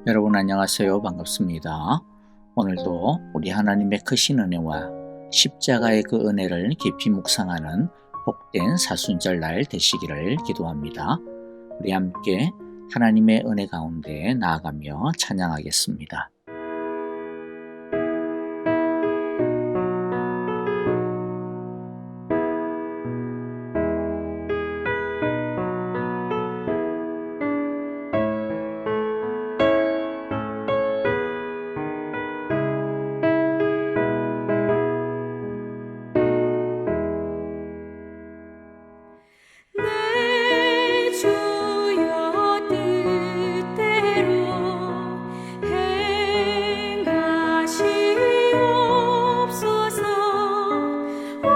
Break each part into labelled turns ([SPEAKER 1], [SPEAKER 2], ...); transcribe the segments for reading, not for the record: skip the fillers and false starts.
[SPEAKER 1] 여러분 안녕하세요. 반갑습니다. 오늘도 우리 하나님의 크신 은혜와 십자가의 그 은혜를 깊이 묵상하는 복된 사순절 날 되시기를 기도합니다. 우리 함께 하나님의 은혜 가운데 나아가며 찬양하겠습니다.
[SPEAKER 2] 내 주여 뜻대로 행하시옵소서. 온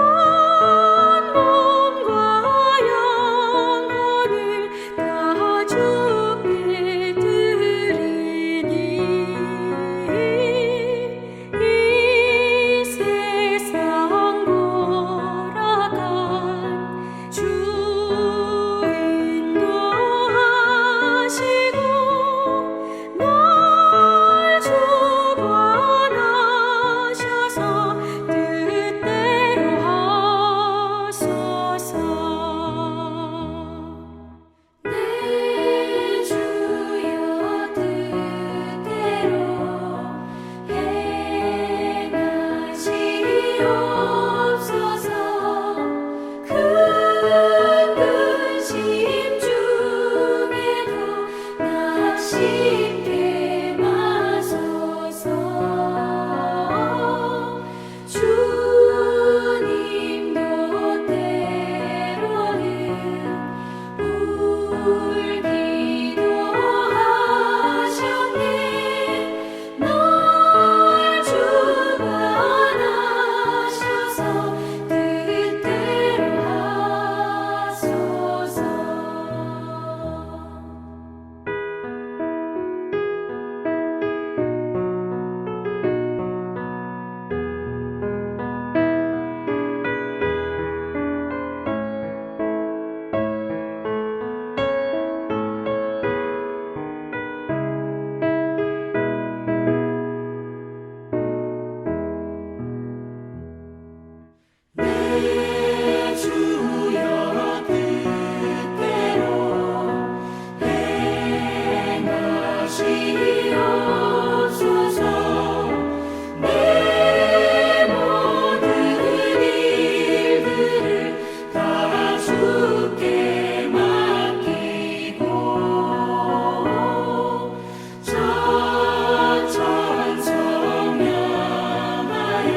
[SPEAKER 2] 몸과 영혼을 다 주께 드리니 이 세상 돌아간 주 인도하시고 날 주관하셔서 뜻대로 하소서. 내 주여 뜻대로 행하시옵소서. 큰 근심 중에도 나 쉽게 마소서. 주님도 때로는 울기도 하셨네. 날 주관하셔서 뜻대로 하소서. 내 주여 뜻대로 행하시옵소서. 내 모든 일들을 다 주께 맡기고 차츰 성령하여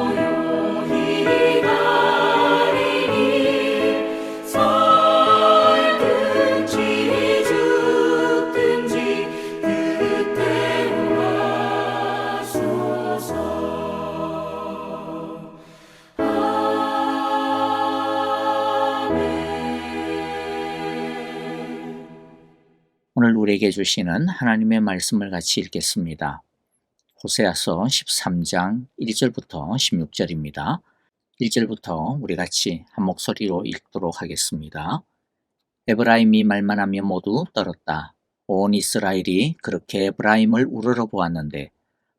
[SPEAKER 2] 고요히 가리니 살든지 죽든지 뜻대로 하소서. 아멘.
[SPEAKER 1] 오늘 우리에게 주시는 하나님의 말씀을 같이 읽겠습니다. 호세아서 13장 1절부터 16절입니다. 1절부터 우리 같이 한 목소리로 읽도록 하겠습니다. 에브라임이 말만하며 모두 떨었다. 온 이스라엘이 그렇게 에브라임을 우러러 보았는데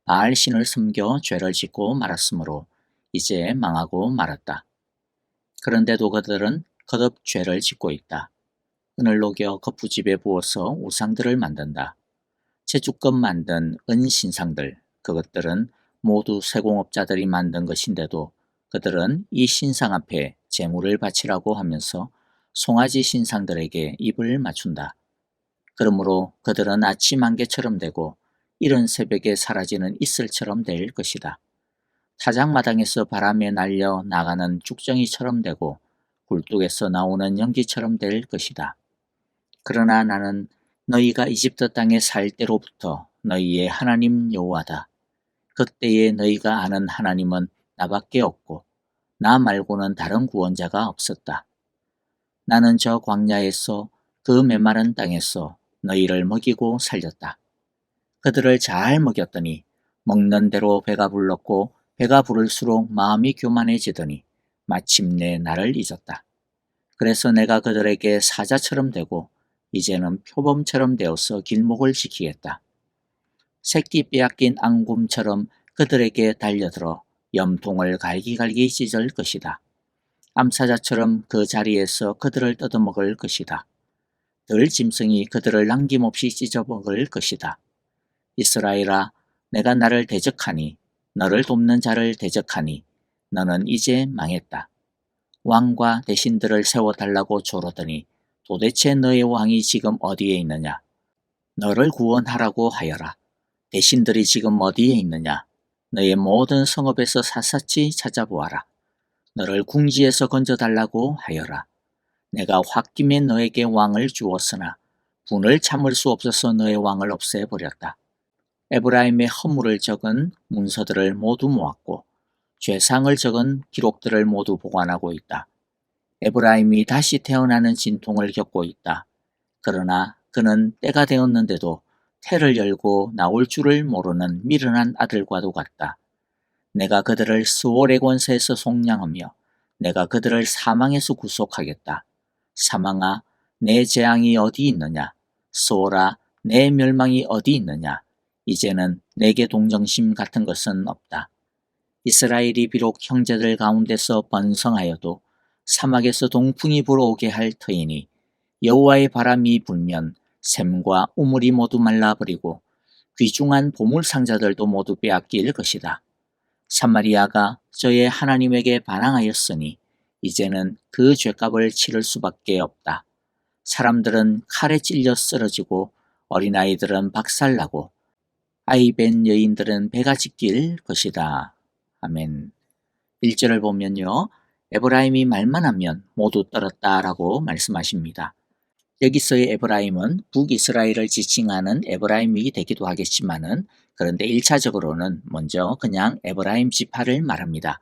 [SPEAKER 1] 바알 신을 섬겨 죄를 짓고 말았으므로 이제 망하고 말았다. 그런데도 그들은 거듭 죄를 짓고 있다. 은을 녹여 거푸집에 부어서 우상들을 만든다. 제주껏 만든 은신상들, 그것들은 모두 세공업자들이 만든 것인데도 그들은 이 신상 앞에 제물을 바치라고 하면서 송아지 신상들에게 입을 맞춘다. 그러므로 그들은 아침 안개처럼 되고 이른 새벽에 사라지는 이슬처럼 될 것이다. 타작마당에서 바람에 날려 나가는 죽정이처럼 되고 굴뚝에서 나오는 연기처럼 될 것이다. 그러나 나는 너희가 이집트 땅에 살 때로부터 너희의 하나님 여호와다. 그때에 너희가 아는 하나님은 나밖에 없고 나 말고는 다른 구원자가 없었다. 나는 저 광야에서 그 메마른 땅에서 너희를 먹이고 살렸다. 그들을 잘 먹였더니 먹는 대로 배가 불렀고 배가 부를수록 마음이 교만해지더니 마침내 나를 잊었다. 그래서 내가 그들에게 사자처럼 되고 이제는 표범처럼 되어서 길목을 지키겠다. 새끼 빼앗긴 앙곰처럼 그들에게 달려들어 염통을 갈기갈기 찢을 것이다. 암사자처럼 그 자리에서 그들을 뜯어먹을 것이다. 들짐승이 그들을 남김없이 찢어먹을 것이다. 이스라엘아, 내가 나를 대적하니, 너를 돕는 자를 대적하니, 너는 이제 망했다. 왕과 대신들을 세워달라고 조르더니 도대체 너의 왕이 지금 어디에 있느냐? 너를 구원하라고 하여라. 대신들이 지금 어디에 있느냐? 너의 모든 성읍에서 샅샅이 찾아보아라. 너를 궁지에서 건져달라고 하여라. 내가 홧김에 너에게 왕을 주었으나 분을 참을 수 없어서 너의 왕을 없애버렸다. 에브라임의 허물을 적은 문서들을 모두 모았고 죄상을 적은 기록들을 모두 보관하고 있다. 에브라임이 다시 태어나는 진통을 겪고 있다. 그러나 그는 때가 되었는데도 태를 열고 나올 줄을 모르는 미련한 아들과도 같다. 내가 그들을 스올의 권세에서 속량하며 내가 그들을 사망에서 구속하겠다. 사망아, 내 재앙이 어디 있느냐? 스올아, 내 멸망이 어디 있느냐? 이제는 내게 동정심 같은 것은 없다. 이스라엘이 비록 형제들 가운데서 번성하여도 사막에서 동풍이 불어오게 할 터이니 여호와의 바람이 불면 샘과 우물이 모두 말라버리고 귀중한 보물 상자들도 모두 빼앗길 것이다. 사마리아가 저의 하나님에게 반항하였으니 이제는 그 죄값을 치를 수밖에 없다. 사람들은 칼에 찔려 쓰러지고 어린아이들은 박살나고 아이벤 여인들은 배가 지킬 것이다. 아멘. 1절을 보면요. 에브라임이 말만 하면 모두 떨었다라고 말씀하십니다. 여기서의 에브라임은 북이스라엘을 지칭하는 에브라임이 되기도 하겠지만은 그런데 1차적으로는 먼저 그냥 에브라임 지파를 말합니다.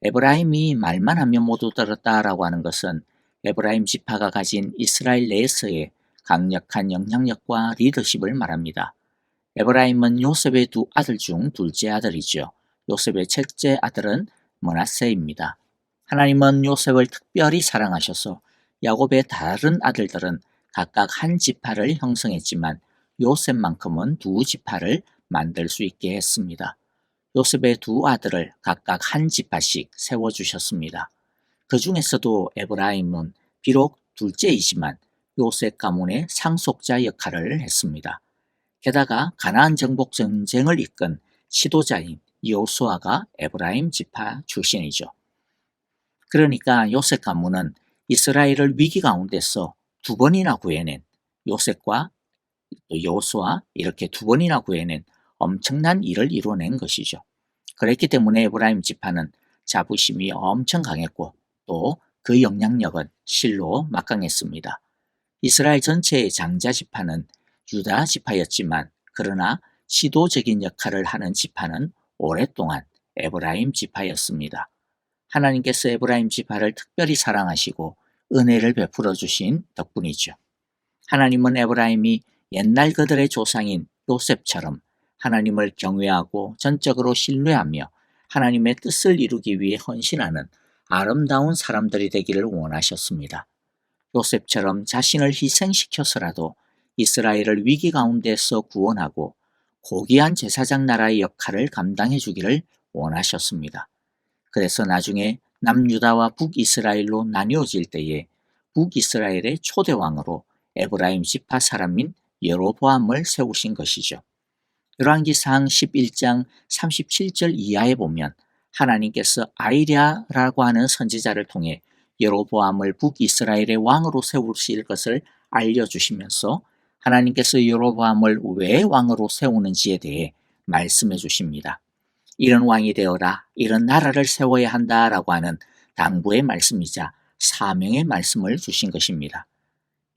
[SPEAKER 1] 에브라임이 말만 하면 모두 떨었다라고 하는 것은 에브라임 지파가 가진 이스라엘 내에서의 강력한 영향력과 리더십을 말합니다. 에브라임은 요셉의 두 아들 중 둘째 아들이죠. 요셉의 첫째 아들은 므낫세입니다. 하나님은 요셉을 특별히 사랑하셔서 야곱의 다른 아들들은 각각 한 지파를 형성했지만 요셉만큼은 두 지파를 만들 수 있게 했습니다. 요셉의 두 아들을 각각 한 지파씩 세워주셨습니다. 그 중에서도 에브라임은 비록 둘째이지만 요셉 가문의 상속자 역할을 했습니다. 게다가 가나안 정복 전쟁을 이끈 지도자인 여호수아가 에브라임 지파 출신이죠. 그러니까 요셉 가문은 이스라엘을 위기 가운데서 두 번이나 구해낸 요셉과 여호수아 이렇게 두 번이나 구해낸 엄청난 일을 이뤄낸 것이죠. 그랬기 때문에 에브라임 지파는 자부심이 엄청 강했고 또 그 영향력은 실로 막강했습니다. 이스라엘 전체의 장자 지파는 유다 지파였지만 그러나 지도적인 역할을 하는 지파는 오랫동안 에브라임 지파였습니다. 하나님께서 에브라임 지파를 특별히 사랑하시고 은혜를 베풀어 주신 덕분이죠. 하나님은 에브라임이 옛날 그들의 조상인 요셉처럼 하나님을 경외하고 전적으로 신뢰하며 하나님의 뜻을 이루기 위해 헌신하는 아름다운 사람들이 되기를 원하셨습니다. 요셉처럼 자신을 희생시켜서라도 이스라엘을 위기 가운데서 구원하고 고귀한 제사장 나라의 역할을 감당해 주기를 원하셨습니다. 그래서 나중에 남유다와 북이스라엘로 나뉘어질 때에 북이스라엘의 초대왕으로 에브라임 지파 사람인 여로보암을 세우신 것이죠. 열왕기상 11장 37절 이하에 보면 하나님께서 아이랴라고 하는 선지자를 통해 여로보암을 북이스라엘의 왕으로 세우실 것을 알려주시면서 하나님께서 여로보암을 왜 왕으로 세우는지에 대해 말씀해 주십니다. 이런 왕이 되어라, 이런 나라를 세워야 한다라고 하는 당부의 말씀이자 사명의 말씀을 주신 것입니다.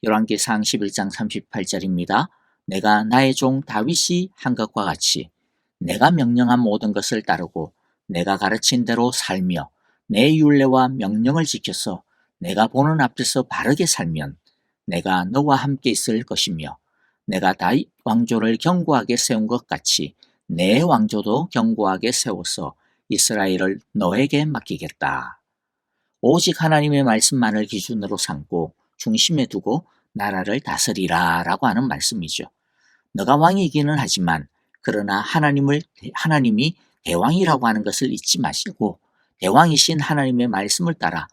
[SPEAKER 1] 열왕기상 11장 38절입니다. 내가 나의 종 다윗이 한 것과 같이 내가 명령한 모든 것을 따르고 내가 가르친 대로 살며 내 율례와 명령을 지켜서 내가 보는 앞에서 바르게 살면 내가 너와 함께 있을 것이며 내가 다윗 왕조를 견고하게 세운 것 같이 내 왕조도 견고하게 세워서 이스라엘을 너에게 맡기겠다. 오직 하나님의 말씀만을 기준으로 삼고 중심에 두고 나라를 다스리라 라고 하는 말씀이죠. 너가 왕이기는 하지만 그러나 하나님이 대왕이라고 하는 것을 잊지 마시고 대왕이신 하나님의 말씀을 따라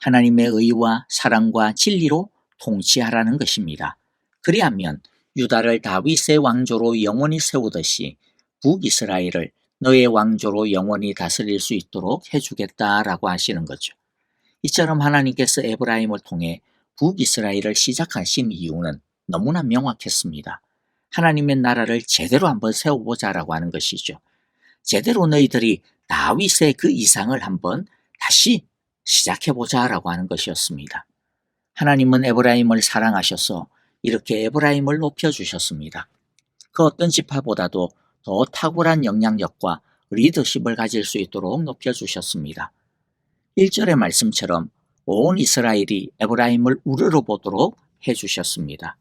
[SPEAKER 1] 하나님의 의와 사랑과 진리로 통치하라는 것입니다. 그리하면 유다를 다윗의 왕조로 영원히 세우듯이 북이스라엘을 너의 왕조로 영원히 다스릴 수 있도록 해주겠다라고 하시는 거죠. 이처럼 하나님께서 에브라임을 통해 북이스라엘을 시작하신 이유는 너무나 명확했습니다. 하나님의 나라를 제대로 한번 세워보자라고 하는 것이죠. 제대로 너희들이 다윗의 그 이상을 한번 다시 시작해보자라고 하는 것이었습니다. 하나님은 에브라임을 사랑하셔서 이렇게 에브라임을 높여주셨습니다. 그 어떤 지파보다도 더 탁월한 영향력과 리더십을 가질 수 있도록 높여주셨습니다. 1절의 말씀처럼 온 이스라엘이 에브라임을 우러러 보도록 해주셨습니다.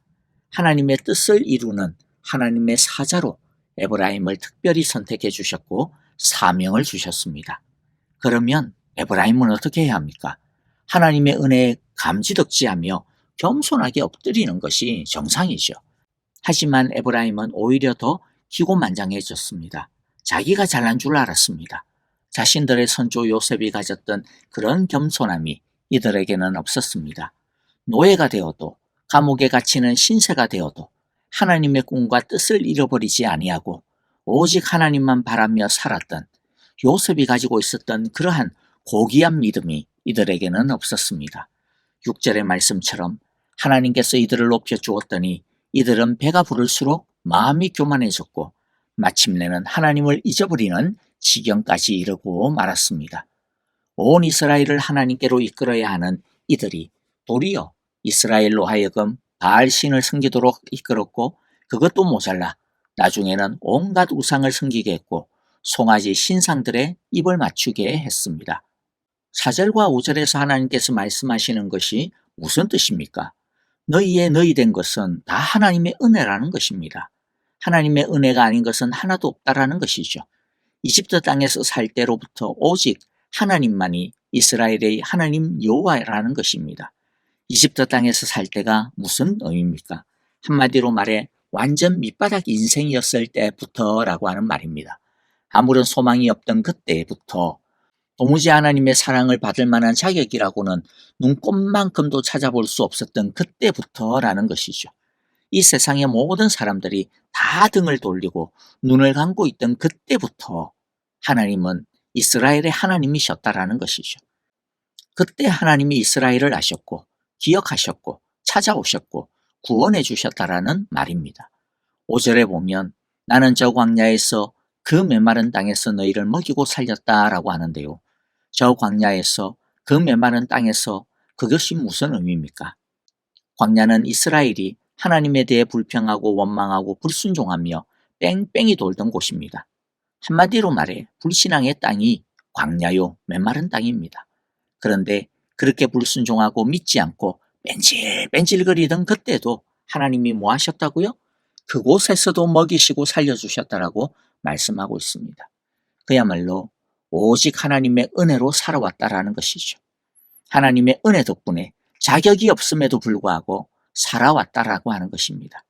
[SPEAKER 1] 하나님의 뜻을 이루는 하나님의 사자로 에브라임을 특별히 선택해 주셨고 사명을 주셨습니다. 그러면 에브라임은 어떻게 해야 합니까? 하나님의 은혜에 감지덕지하며 겸손하게 엎드리는 것이 정상이죠. 하지만 에브라임은 오히려 더 기고만장해졌습니다. 자기가 잘난 줄 알았습니다. 자신들의 선조 요셉이 가졌던 그런 겸손함이 이들에게는 없었습니다. 노예가 되어도 감옥에 갇히는 신세가 되어도 하나님의 꿈과 뜻을 잃어버리지 아니하고 오직 하나님만 바라며 살았던 요셉이 가지고 있었던 그러한 고귀한 믿음이 이들에게는 없었습니다. 6절의 말씀처럼 하나님께서 이들을 높여주었더니 이들은 배가 부를수록 마음이 교만해졌고 마침내는 하나님을 잊어버리는 지경까지 이르고 말았습니다. 온 이스라엘을 하나님께로 이끌어야 하는 이들이 도리어 이스라엘로 하여금 바알신을 섬기도록 이끌었고 그것도 모자라 나중에는 온갖 우상을 섬기게 했고 송아지 신상들의 입을 맞추게 했습니다. 4절과 5절에서 하나님께서 말씀하시는 것이 무슨 뜻입니까? 너희의 너희 된 것은 다 하나님의 은혜라는 것입니다. 하나님의 은혜가 아닌 것은 하나도 없다라는 것이죠. 이집트 땅에서 살 때로부터 오직 하나님만이 이스라엘의 하나님 여호와라는 것입니다. 이집트 땅에서 살 때가 무슨 의미입니까? 한마디로 말해 완전 밑바닥 인생이었을 때부터라고 하는 말입니다. 아무런 소망이 없던 그때부터 도무지 하나님의 사랑을 받을 만한 자격이라고는 눈꼽만큼도 찾아볼 수 없었던 그때부터라는 것이죠. 이 세상의 모든 사람들이 다 등을 돌리고 눈을 감고 있던 그때부터 하나님은 이스라엘의 하나님이셨다라는 것이죠. 그때 하나님이 이스라엘을 아셨고 기억하셨고 찾아오셨고 구원해 주셨다라는 말입니다. 5절에 보면 나는 저 광야에서 그 메마른 땅에서 너희를 먹이고 살렸다라고 하는데요. 저 광야에서 그 메마른 땅에서 그것이 무슨 의미입니까? 광야는 이스라엘이 하나님에 대해 불평하고 원망하고 불순종하며 뺑뺑이 돌던 곳입니다. 한마디로 말해 불신앙의 땅이 광야요 메마른 땅입니다. 그런데 그렇게 불순종하고 믿지 않고 뺀질뺀질거리던 그때도 하나님이 뭐 하셨다고요? 그곳에서도 먹이시고 살려주셨다라고 말씀하고 있습니다. 그야말로 오직 하나님의 은혜로 살아왔다라는 것이죠. 하나님의 은혜 덕분에 자격이 없음에도 불구하고 살아왔다라고 하는 것입니다.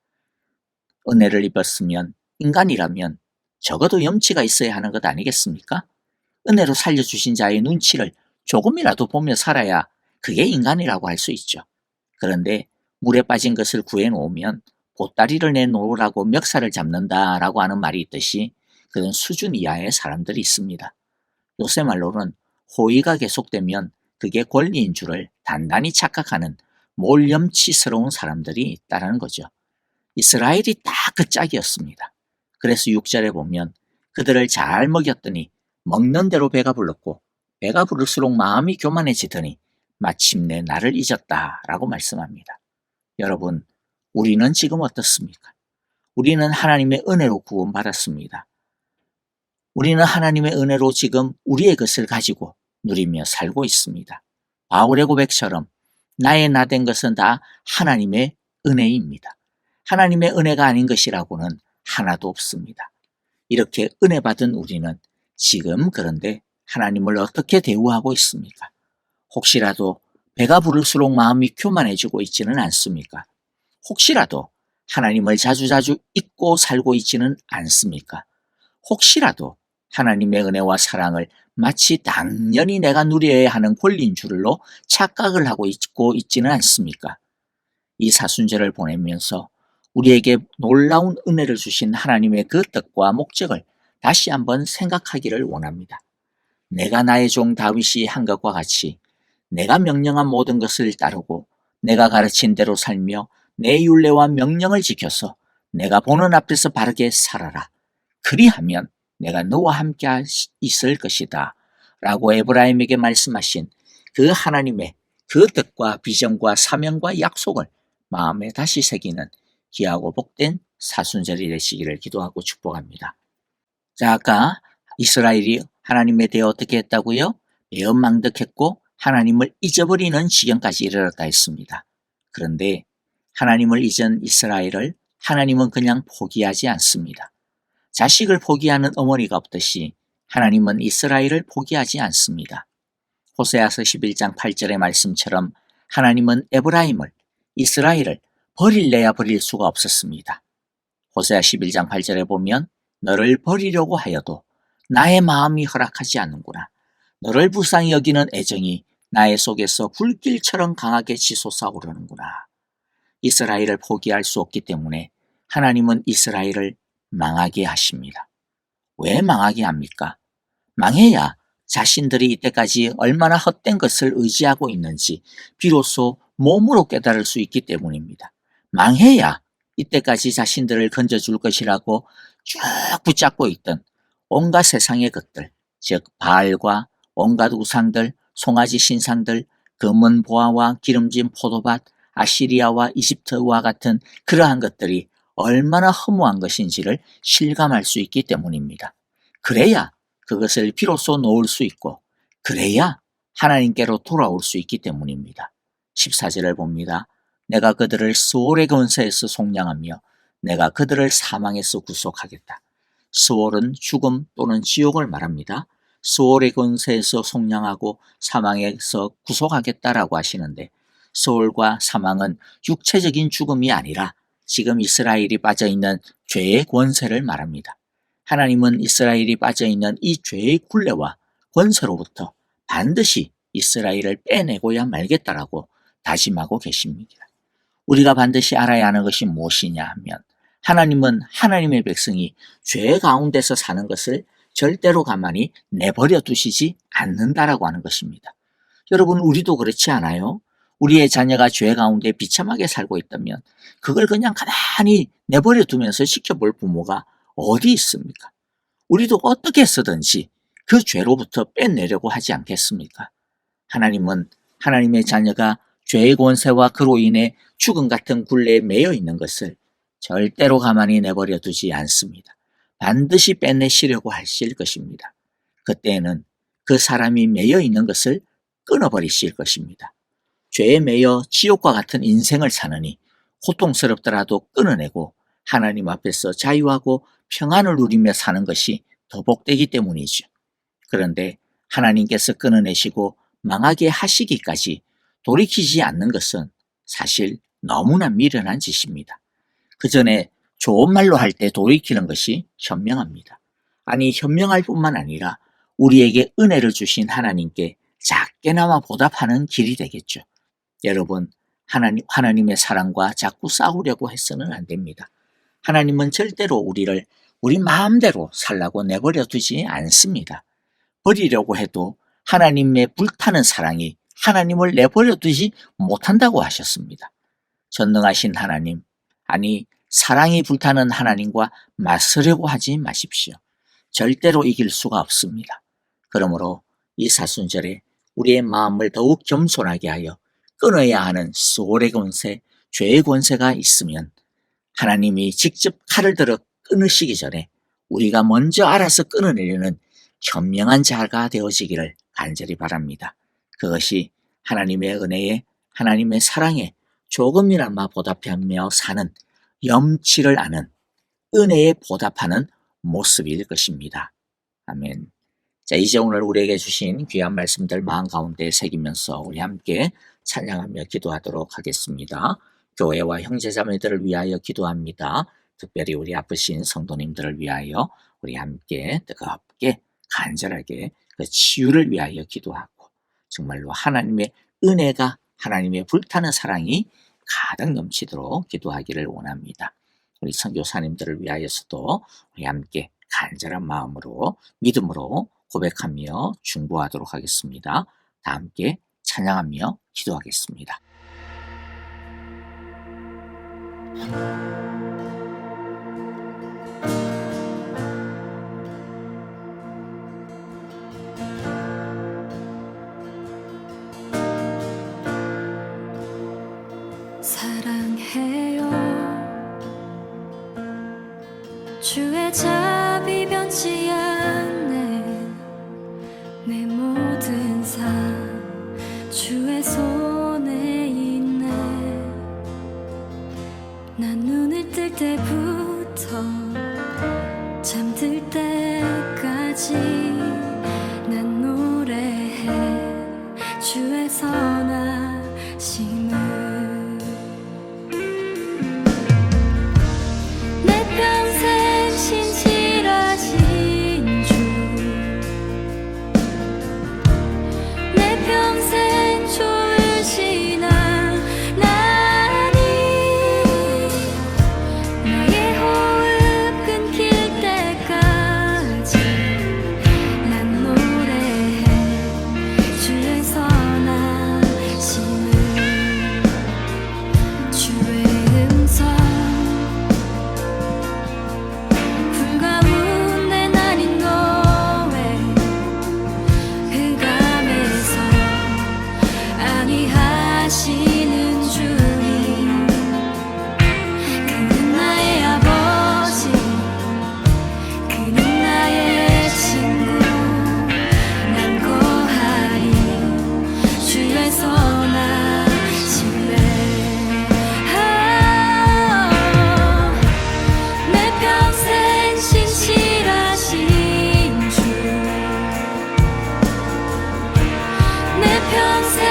[SPEAKER 1] 은혜를 입었으면 인간이라면 적어도 염치가 있어야 하는 것 아니겠습니까? 은혜로 살려주신 자의 눈치를 조금이라도 보며 살아야 그게 인간이라고 할 수 있죠. 그런데 물에 빠진 것을 구해놓으면 보따리를 내놓으라고 멱살을 잡는다라고 하는 말이 있듯이 그런 수준 이하의 사람들이 있습니다. 요새 말로는 호의가 계속되면 그게 권리인 줄을 단단히 착각하는 몰염치스러운 사람들이 있다는 거죠. 이스라엘이 다 그 짝이었습니다. 그래서 6절에 보면 그들을 잘 먹였더니 먹는 대로 배가 불렀고 배가 부를수록 마음이 교만해지더니 마침내 나를 잊었다라고 말씀합니다. 여러분, 우리는 지금 어떻습니까? 우리는 하나님의 은혜로 구원받았습니다. 우리는 하나님의 은혜로 지금 우리의 것을 가지고 누리며 살고 있습니다. 바울의 고백처럼 나의 나 된 것은 다 하나님의 은혜입니다. 하나님의 은혜가 아닌 것이라고는 하나도 없습니다. 이렇게 은혜 받은 우리는 지금 그런데 하나님을 어떻게 대우하고 있습니까? 혹시라도 배가 부를수록 마음이 교만해지고 있지는 않습니까? 혹시라도 하나님을 자주자주 잊고 살고 있지는 않습니까? 혹시라도 하나님의 은혜와 사랑을 마치 당연히 내가 누려야 하는 권리인 줄로 착각을 하고 있고 있지는 않습니까? 이 사순절을 보내면서 우리에게 놀라운 은혜를 주신 하나님의 그 뜻과 목적을 다시 한번 생각하기를 원합니다. 내가 나의 종 다윗이 한 것과 같이 내가 명령한 모든 것을 따르고 내가 가르친 대로 살며 내 율례와 명령을 지켜서 내가 보는 앞에서 바르게 살아라. 그리하면 내가 너와 함께 있을 것이다. 라고 에브라임에게 말씀하신 그 하나님의 그 뜻과 비전과 사명과 약속을 마음에 다시 새기는 귀하고 복된 사순절이 되시기를 기도하고 축복합니다. 자, 아까 이스라엘이 하나님에 대해 어떻게 했다고요? 매우 망득했고 하나님을 잊어버리는 지경까지 이르렀다 했습니다. 그런데 하나님을 잊은 이스라엘을 하나님은 그냥 포기하지 않습니다. 자식을 포기하는 어머니가 없듯이 하나님은 이스라엘을 포기하지 않습니다. 호세아서 11장 8절의 말씀처럼 하나님은 에브라임을, 이스라엘을 버릴래야 버릴 수가 없었습니다. 호세아 11장 8절에 보면 너를 버리려고 하여도 나의 마음이 허락하지 않는구나. 너를 불쌍히 여기는 애정이 나의 속에서 불길처럼 강하게 치솟아오르는구나. 이스라엘을 포기할 수 없기 때문에 하나님은 이스라엘을 망하게 하십니다. 왜 망하게 합니까? 망해야 자신들이 이때까지 얼마나 헛된 것을 의지하고 있는지 비로소 몸으로 깨달을 수 있기 때문입니다. 망해야 이때까지 자신들을 건져줄 것이라고 쭉 붙잡고 있던 온갖 세상의 것들, 즉 바알과 온갖 우상들, 송아지 신상들, 검은 보화와 기름진 포도밭, 아시리아와 이집트와 같은 그러한 것들이 얼마나 허무한 것인지를 실감할 수 있기 때문입니다. 그래야 그것을 비로소 놓을 수 있고 그래야 하나님께로 돌아올 수 있기 때문입니다. 14절을 봅니다. 내가 그들을 스올의 권세에서 속량하며 내가 그들을 사망에서 구속하겠다. 스올은 죽음 또는 지옥을 말합니다. 스올의 권세에서 속량하고 사망에서 구속하겠다라고 하시는데 스올과 사망은 육체적인 죽음이 아니라 지금 이스라엘이 빠져있는 죄의 권세를 말합니다. 하나님은 이스라엘이 빠져있는 이 죄의 굴레와 권세로부터 반드시 이스라엘을 빼내고야 말겠다라고 다짐하고 계십니다. 우리가 반드시 알아야 하는 것이 무엇이냐 하면 하나님은 하나님의 백성이 죄 가운데서 사는 것을 절대로 가만히 내버려 두시지 않는다라고 하는 것입니다. 여러분, 우리도 그렇지 않아요? 우리의 자녀가 죄 가운데 비참하게 살고 있다면 그걸 그냥 가만히 내버려 두면서 지켜볼 부모가 어디 있습니까? 우리도 어떻게 해서든지 그 죄로부터 빼내려고 하지 않겠습니까? 하나님은 하나님의 자녀가 죄의 권세와 그로 인해 죽음 같은 굴레에 매여 있는 것을 절대로 가만히 내버려 두지 않습니다. 반드시 빼내시려고 하실 것입니다. 그때에는 그 사람이 매여 있는 것을 끊어버리실 것입니다. 죄에 매여 지옥과 같은 인생을 사느니 고통스럽더라도 끊어내고 하나님 앞에서 자유하고 평안을 누리며 사는 것이 더 복되기 때문이죠. 그런데 하나님께서 끊어내시고 망하게 하시기까지 돌이키지 않는 것은 사실 너무나 미련한 짓입니다. 그 전에 좋은 말로 할 때 돌이키는 것이 현명합니다. 아니, 현명할 뿐만 아니라 우리에게 은혜를 주신 하나님께 작게나마 보답하는 길이 되겠죠. 여러분, 하나님의 사랑과 자꾸 싸우려고 해서는 안 됩니다. 하나님은 절대로 우리를 우리 마음대로 살라고 내버려 두지 않습니다. 버리려고 해도 하나님의 불타는 사랑이 하나님을 내버려 두지 못한다고 하셨습니다. 전능하신 하나님, 아니 사랑이 불타는 하나님과 맞서려고 하지 마십시오. 절대로 이길 수가 없습니다. 그러므로 이 사순절에 우리의 마음을 더욱 겸손하게 하여 끊어야 하는 소홀의 권세, 죄의 권세가 있으면 하나님이 직접 칼을 들어 끊으시기 전에 우리가 먼저 알아서 끊어내려는 현명한 자가 되어지기를 간절히 바랍니다. 그것이 하나님의 은혜에, 하나님의 사랑에 조금이나마 보답하며 사는 염치를 아는 은혜에 보답하는 모습일 것입니다. 아멘. 자, 이제 오늘 우리에게 주신 귀한 말씀들 마음 가운데 새기면서 우리 함께 찬양하며 기도하도록 하겠습니다. 교회와 형제자매들을 위하여 기도합니다. 특별히 우리 아프신 성도님들을 위하여 우리 함께 뜨겁게 간절하게 그 치유를 위하여 기도하고 정말로 하나님의 은혜가 하나님의 불타는 사랑이 가득 넘치도록 기도하기를 원합니다. 우리 선교사님들을 위하여서도 우리 함께 간절한 마음으로 믿음으로 고백하며 중보하도록 하겠습니다. 다 함께 찬양하며 기도하겠습니다.
[SPEAKER 3] 사랑해요. 주의 자비 변치 않네. 내 모든 삶 주의 손에 있네. 난 눈을 뜰 때부터 잠들 때까지 난 노래해 주의 선하심을. 내 평생 신실하신 주, 내 평생 좋으신 하나님, 나의 호흡 끊길 때까지 난 노래해 주의 선하심을. 주의 음성 불 가운데 나린 너의 흑암에서 안위하시는 주님, 그는 나의 아버지, 그는 나의 친구. 난 거하리 주의 선하심에. 내 평생 신실하신 주, 내 평생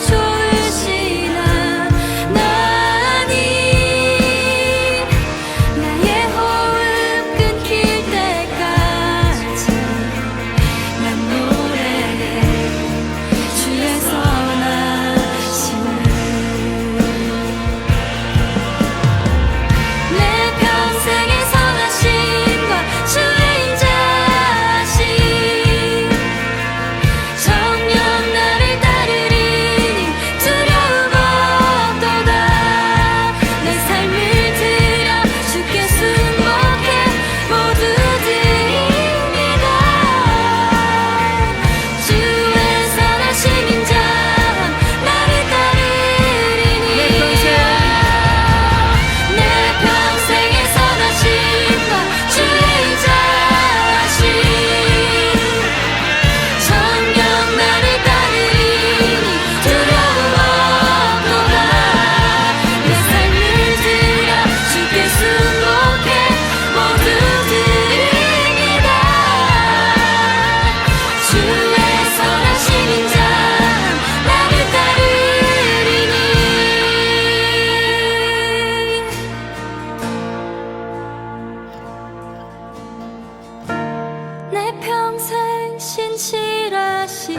[SPEAKER 3] 좋으신 하나님, 나의 호흡 끊길 때까지 난 노래해 주의 선하심을. 내 평생의 선하심과 주의 인자하심, 정녕 나를 따르리니 두려움 없도다. 내 삶을 들여 주께 순복해 모두 드립니다. 주의 선하심 인자함 나를 따르리니 내 평생의 선하심과 주의 인자하심, 정녕 나를 따르리니 두려움 없도다. 내 삶을 들여 주께 순복해 모두 드립니다. 주의 선하심 인자함 나를 따르리니. 내 평생 신실하신